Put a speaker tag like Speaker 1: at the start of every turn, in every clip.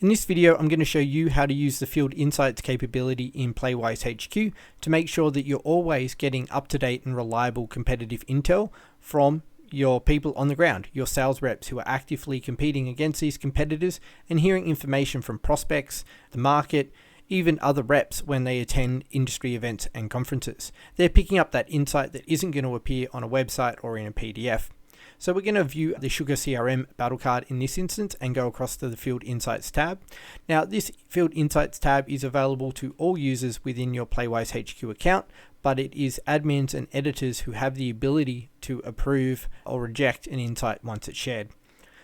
Speaker 1: In this video, I'm going to show you how to use the Field Insights capability in Playwise HQ to make sure that you're always getting up-to-date and reliable competitive intel from your people on the ground, your sales reps who are actively competing against these competitors and hearing information from prospects, the market, even other reps when they attend industry events and conferences. They're picking up that insight that isn't going to appear on a website or in a PDF. So we're going to view the Sugar CRM battle card in this instance and go across to the Field Insights tab. Now this Field Insights tab is available to all users within your Playwise HQ account, but it is admins and editors who have the ability to approve or reject an insight once it's shared.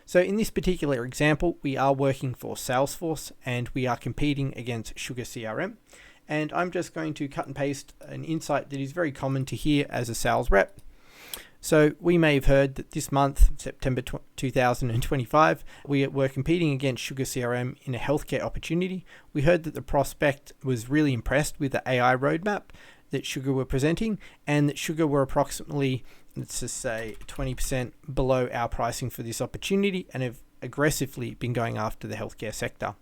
Speaker 1: So in this particular example, we are working for Salesforce and we are competing against Sugar CRM. And I'm just going to cut and paste an insight that is very common to hear as a sales rep. So we may have heard that this month, September 2025, we were competing against Sugar CRM in a healthcare opportunity. We heard that the prospect was really impressed with the AI roadmap that Sugar were presenting, and that Sugar were approximately, let's just say, 20% below our pricing for this opportunity and have aggressively been going after the healthcare sector.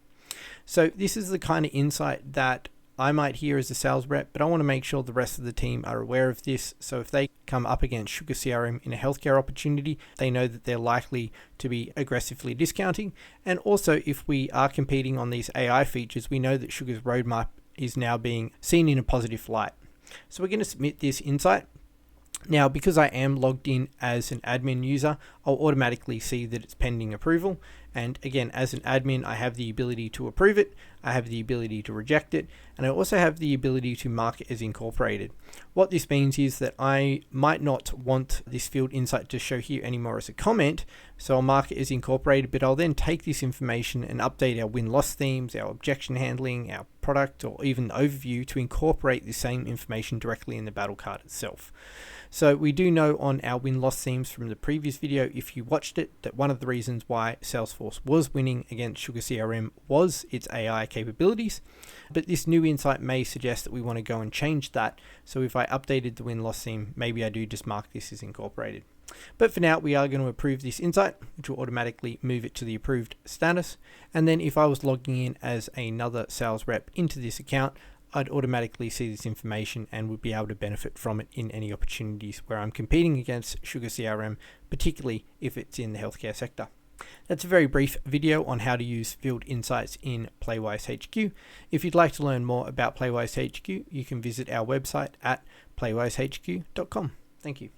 Speaker 1: So this is the kind of insight that I might hear as a sales rep, but I want to make sure the rest of the team are aware of this. So if they come up against Sugar CRM in a healthcare opportunity, they know that they're likely to be aggressively discounting. And also, if we are competing on these AI features, we know that Sugar's roadmap is now being seen in a positive light. So we're going to submit this insight. Now, because I am logged in as an admin user, I'll automatically see that it's pending approval. And again, as an admin, I have the ability to approve it, I have the ability to reject it, and I also have the ability to mark it as incorporated. What this means is that I might not want this field insight to show here anymore as a comment, so I'll mark it as incorporated, but I'll then take this information and update our win-loss themes, our objection handling, our product, or even the overview to incorporate the same information directly in the battle card itself. So we do know on our win-loss themes from the previous video, if you watched it, that one of the reasons why Salesforce was winning against Sugar CRM was its AI capabilities. But this new insight may suggest that we want to go and change that. So if I updated the win-loss theme, maybe I do just mark this as incorporated. But for now, we are going to approve this insight, which will automatically move it to the approved status. And then if I was logging in as another sales rep into this account, I'd automatically see this information and would be able to benefit from it in any opportunities where I'm competing against Sugar CRM, particularly if it's in the healthcare sector. That's a very brief video on how to use Field Insights in Playwise HQ. If you'd like to learn more about Playwise HQ, you can visit our website at playwise.hq.com. Thank you.